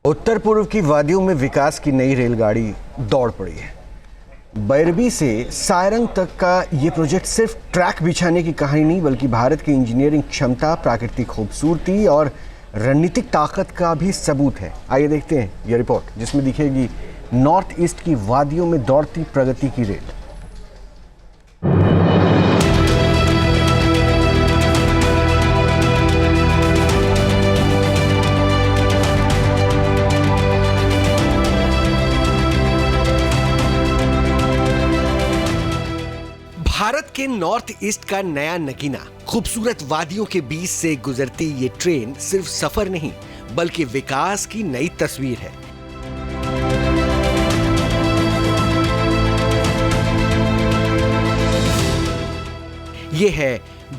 उत्तर पूर्व की वादियों में विकास की नई रेलगाड़ी दौड़ पड़ी है। बैरबी से सारंग तक का ये प्रोजेक्ट सिर्फ ट्रैक बिछाने की कहानी नहीं, बल्कि भारत की इंजीनियरिंग क्षमता, प्राकृतिक खूबसूरती और रणनीतिक ताकत का भी सबूत है। आइए देखते हैं ये रिपोर्ट, जिसमें दिखेगी नॉर्थ ईस्ट की वादियों में दौड़ती प्रगति की रेल। भारत के नॉर्थ ईस्ट का नया नगीना, खूबसूरत वादियों के बीच से गुजरती ये ट्रेन सिर्फ सफर नहीं, बल्कि विकास की नई तस्वीर है। ये है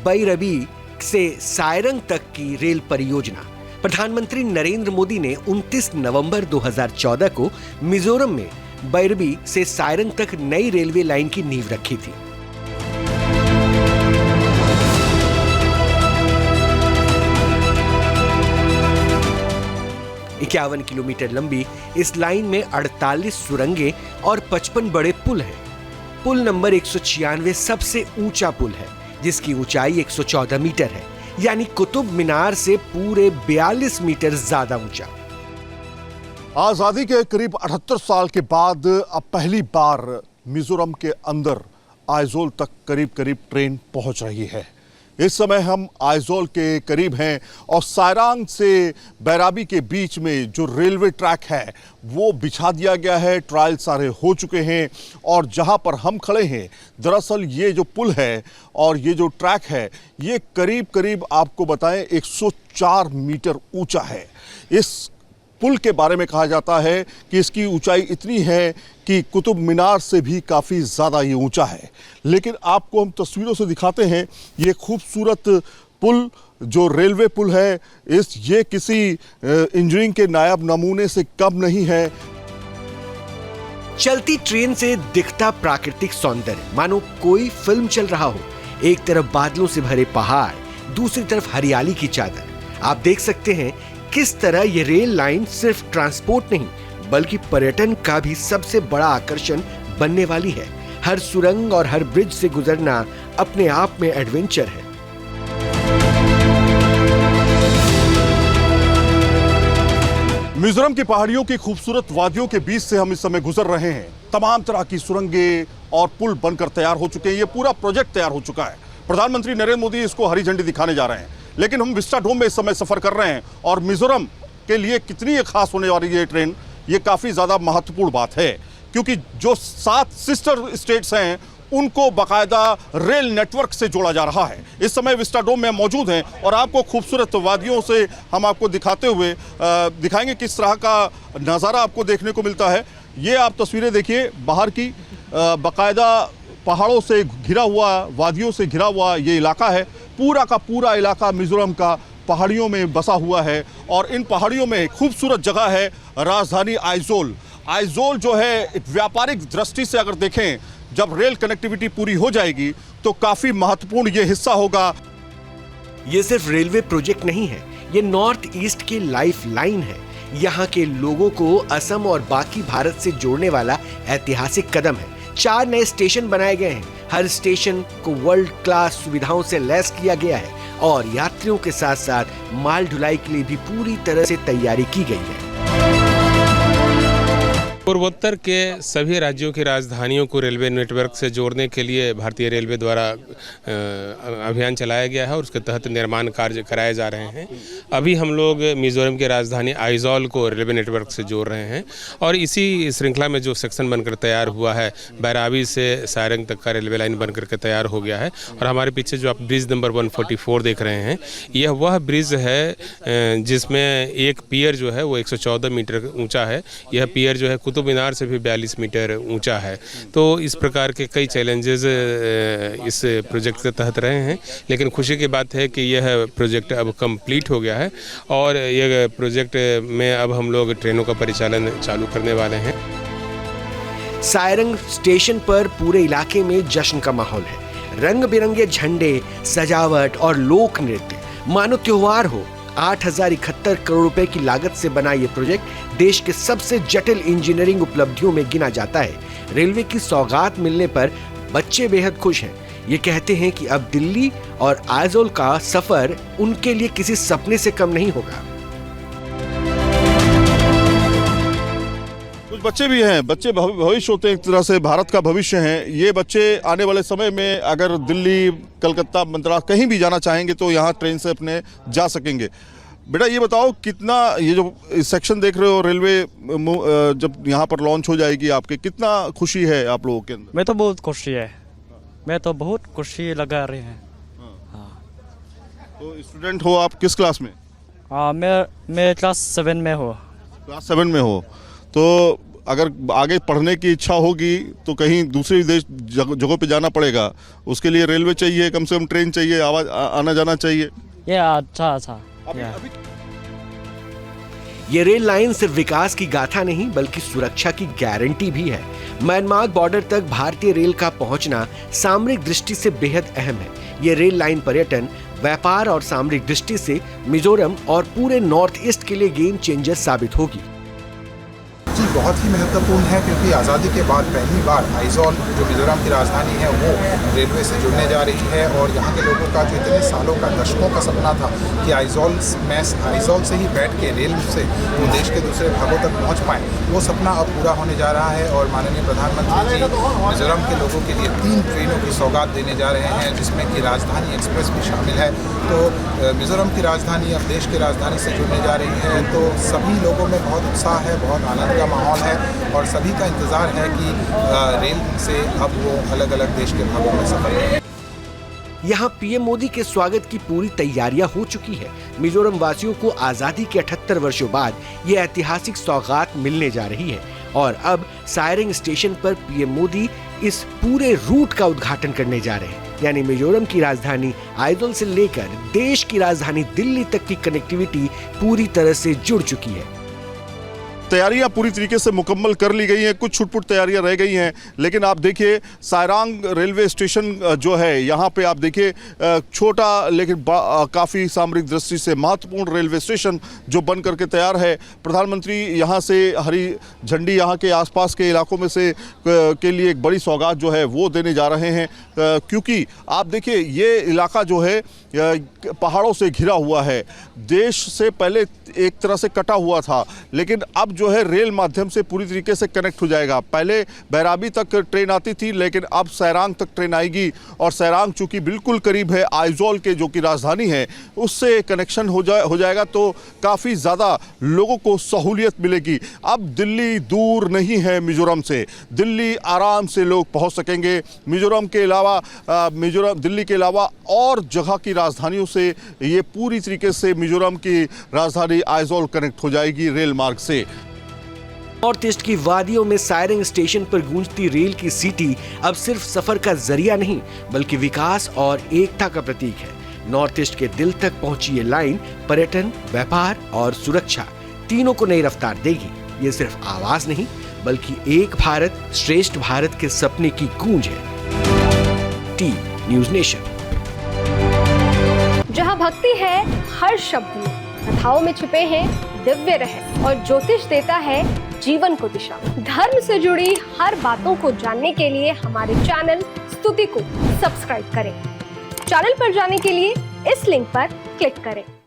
बैरबी से सारंग तक की रेल परियोजना। प्रधानमंत्री नरेंद्र मोदी ने 29 नवंबर 2014 को मिजोरम में बैरबी से सारंग तक नई रेलवे लाइन की नींव रखी थी। 51 किलोमीटर लंबी इस लाइन में 48 सुरंगें और 55 बड़े पुल हैं। पुल नंबर 196 सबसे ऊंचा पुल है, जिसकी ऊंचाई 114 मीटर है, यानी कुतुब मीनार से पूरे 42 मीटर ज्यादा ऊंचा। आजादी के करीब 78 साल के बाद अब पहली बार मिजोरम के अंदर आइजोल तक करीब ट्रेन पहुंच रही है। इस समय हम आइजोल के करीब हैं और सारंग से बैराबी के बीच में जो रेलवे ट्रैक है वो बिछा दिया गया है। ट्रायल सारे हो चुके हैं और जहां पर हम खड़े हैं, दरअसल ये जो पुल है और ये जो ट्रैक है, ये करीब आपको बताएं 104 मीटर ऊंचा है। इस पुल के बारे में कहा जाता है कि इसकी ऊंचाई इतनी है कि कुतुब मीनार से भी काफ़ी ज़्यादा ये ऊंचा है। लेकिन आपको हम तस्वीरों से दिखाते हैं ये खूबसूरत पुल, जो रेलवे पुल है, ये किसी इंजीनियरिंग के नायाब नमूने से कम नहीं है। चलती ट्रेन से दिखता प्राकृतिक सौंदर्य मानो कोई फिल्म चल रहा हो। एक तरफ बादलों से भरे पहाड़, दूसरी तरफ हरियाली की चादर। आप देख सकते हैं किस तरह ये रेल लाइन सिर्फ ट्रांसपोर्ट नहीं, बल्कि पर्यटन का भी सबसे बड़ा आकर्षण बनने वाली है। हर सुरंग और हर ब्रिज से गुजरना अपने आप में एडवेंचर है। मिजोरम की पहाड़ियों की खूबसूरत वादियों के बीच से हम इस समय गुजर रहे हैं। तमाम तरह की सुरंगें और पुल बनकर तैयार हो चुके हैं। ये पूरा प्रोजेक्ट तैयार हो चुका है। प्रधानमंत्री नरेंद्र मोदी इसको हरी झंडी दिखाने जा रहे हैं। लेकिन हम विस्टाडोम में इस समय सफर कर रहे हैं और मिजोरम के लिए कितनी ये खास होने वाली है ट्रेन, ये काफ़ी ज़्यादा महत्वपूर्ण बात है, क्योंकि जो 7 सिस्टर स्टेट्स हैं उनको बाकायदा रेल नेटवर्क से जोड़ा जा रहा है। इस समय विस्टाडोम में मौजूद हैं और आपको खूबसूरत वादियों से हम आपको दिखाते हुए दिखाएंगे किस तरह का नज़ारा आपको देखने को मिलता है। ये आप तस्वीरें देखिए बाहर की, बाकायदा पहाड़ों से घिरा हुआ, वादियों से घिरा हुआ ये इलाका है। पूरा का पूरा इलाका मिजोरम का पहाड़ियों में बसा हुआ है और इन पहाड़ियों में खूबसूरत जगह है राजधानी आइजोल। आइजोल जो है एक व्यापारिक दृष्टि से अगर देखें, जब रेल कनेक्टिविटी पूरी हो जाएगी तो काफ़ी महत्वपूर्ण ये हिस्सा होगा। ये सिर्फ रेलवे प्रोजेक्ट नहीं है, ये नॉर्थ ईस्ट की लाइफ लाइन है। यहाँ के लोगों को असम और बाकी भारत से जोड़ने वाला ऐतिहासिक कदम है। 4 नए स्टेशन बनाए गए हैं। हर स्टेशन को वर्ल्ड क्लास सुविधाओं से लैस किया गया है और यात्रियों के साथ साथ माल ढुलाई के लिए भी पूरी तरह से तैयारी की गई है। पूर्वोत्तर के सभी राज्यों की राजधानियों को रेलवे नेटवर्क से जोड़ने के लिए भारतीय रेलवे द्वारा अभियान चलाया गया है और उसके तहत निर्माण कार्य कराए जा रहे हैं। अभी हम लोग मिजोरम की राजधानी आइजोल को रेलवे नेटवर्क से जोड़ रहे हैं और इसी श्रृंखला में जो सेक्शन बनकर तैयार हुआ है, बैराबी से सारंग तक का रेलवे लाइन बनकर के तैयार हो गया है। और हमारे पीछे जो आप ब्रिज नंबर 144 देख रहे हैं, यह वह ब्रिज है जिसमें एक पियर जो है वो 114 मीटर ऊँचा है। यह पियर जो है कुतुब मीनार से भी 42 मीटर ऊंचा है। तो इस प्रकार के कई चैलेंजेस इस प्रोजेक्ट के तहत रहे हैं, लेकिन खुशी की बात है कि यह प्रोजेक्ट अब कंप्लीट हो गया है और यह प्रोजेक्ट में अब हम लोग ट्रेनों का परिचालन चालू करने वाले हैं। सारंग स्टेशन पर पूरे इलाके में जश्न का माहौल है। रंग बिरंगे झंडे, सजावट और लोक नृत्य, मानो त्योहार हो। 8,071 करोड़ रुपए की लागत से बना ये प्रोजेक्ट देश के सबसे जटिल इंजीनियरिंग उपलब्धियों में गिना जाता है। रेलवे की सौगात मिलने पर बच्चे बेहद खुश हैं। ये कहते हैं कि अब दिल्ली और आइजोल का सफर उनके लिए किसी सपने से कम नहीं होगा। कुछ बच्चे भी हैं, बच्चे भविष्य होते हैं, एक तरह से भारत का भविष्य हैं। ये बच्चे आने वाले समय में अगर दिल्ली, कलकत्ता, मद्रास कहीं भी जाना चाहेंगे तो यहाँ ट्रेन से अपने जा सकेंगे। बेटा ये बताओ, कितना ये जो सेक्शन देख रहे हो रेलवे जब यहाँ पर लॉन्च हो जाएगी आपके, कितना खुशी है आप लोगों के अंदर? मैं तो बहुत खुशी है, मैं तो बहुत खुशी लगा रहे हैं। तो स्टूडेंट हो आप, किस क्लास में? मैं क्लास 7 में हो। क्लास 7 में हो, तो अगर आगे पढ़ने की इच्छा होगी तो कहीं दूसरे देश जगहों पे जाना पड़ेगा, उसके लिए रेलवे चाहिए, कम से कम ट्रेन चाहिए, आना जाना चाहिए। ये अच्छा ये रेल लाइन सिर्फ विकास की गाथा नहीं बल्कि सुरक्षा की गारंटी भी है। म्यांमार बॉर्डर तक भारतीय रेल का पहुंचना सामरिक दृष्टि से बेहद अहम है। ये रेल लाइन पर्यटन, व्यापार और सामरिक दृष्टि से मिजोरम और पूरे नॉर्थ ईस्ट के लिए गेम चेंजर साबित होगी। जी बहुत ही महत्वपूर्ण है, क्योंकि आज़ादी के बाद पहली बार आइजोल जो मिजोरम की राजधानी है वो रेलवे से जुड़ने जा रही है। और यहाँ के लोगों का जो इतने सालों का, दशकों का सपना था कि आइजोल से ही बैठ के रेल से वो देश के दूसरे भागों तक पहुँच पाएँ, वो सपना अब पूरा होने जा रहा है। और माननीय प्रधानमंत्री जी मिजोरम के लोगों के लिए 3 ट्रेनों की सौगात देने जा रहे हैं, जिसमें कि राजधानी एक्सप्रेस भी शामिल है। तो मिजोरम की राजधानी अब देश की राजधानी से जुड़ने जा रही है, तो सभी लोगों में बहुत उत्साह है, बहुत आनंद का माहौल है और सभी का इंतजार है कि रेल से अब वो अलग अलग देश के भागों में सफर करें। यहाँ पीएम मोदी के स्वागत की पूरी तैयारियां हो चुकी है। मिजोरम वासियों को आजादी के 78 वर्षों बाद ये ऐतिहासिक सौगात मिलने जा रही है और अब सायरिंग स्टेशन पर पीएम मोदी इस पूरे रूट का उद्घाटन करने जा रहे हैं। यानी मिजोरम की राजधानी आइजोल से लेकर देश की राजधानी दिल्ली तक की कनेक्टिविटी पूरी तरह से जुड़ चुकी है। तैयारियां पूरी तरीके से मुकम्मल कर ली गई हैं, कुछ छुटपुट तैयारियां रह गई हैं, लेकिन आप देखिए सायरांग रेलवे स्टेशन जो है यहाँ पे आप देखिए छोटा लेकिन काफ़ी सामरिक दृष्टि से महत्वपूर्ण रेलवे स्टेशन जो बन करके तैयार है। प्रधानमंत्री यहाँ से हरी झंडी यहाँ के आसपास के इलाकों में से के लिए एक बड़ी सौगात जो है वो देने जा रहे हैं, क्योंकि आप देखिए ये इलाका जो है पहाड़ों से घिरा हुआ है, देश से पहले एक तरह से कटा हुआ था, लेकिन अब जो है रेल माध्यम से पूरी तरीके से कनेक्ट हो जाएगा। पहले बैराबी तक ट्रेन आती थी, लेकिन अब सैरांग तक ट्रेन आएगी और सैरांग चूंकि बिल्कुल करीब है आइजोल के जो कि राजधानी है, उससे कनेक्शन हो जाएगा, तो काफ़ी ज़्यादा लोगों को सहूलियत मिलेगी। अब दिल्ली दूर नहीं है मिजोरम से, दिल्ली आराम से लोग पहुंच सकेंगे। मिजोरम के अलावा दिल्ली के अलावा और जगह की राजधानियों से ये पूरी तरीके से मिजोरम की राजधानी आइजोल कनेक्ट हो जाएगी रेल मार्ग से। नॉर्थ ईस्ट की वादियों में सायरिंग स्टेशन पर गूंजती रेल की सीटी अब सिर्फ सफर का जरिया नहीं बल्कि विकास और एकता का प्रतीक है। नॉर्थ ईस्ट के दिल तक पहुंची ये लाइन पर्यटन, व्यापार और सुरक्षा तीनों को नई रफ्तार देगी। ये सिर्फ आवाज नहीं बल्कि एक भारत श्रेष्ठ भारत के सपने की गूंज है। T news nation. जहाँ भक्ति है हर शब्द में, कथाओं में छुपे हैं दिव्य रहस्य और ज्योतिष देता है जीवन को दिशा। धर्म से जुड़ी हर बातों को जानने के लिए हमारे चैनल स्तुति को सब्सक्राइब करें। चैनल पर जाने के लिए इस लिंक पर क्लिक करें।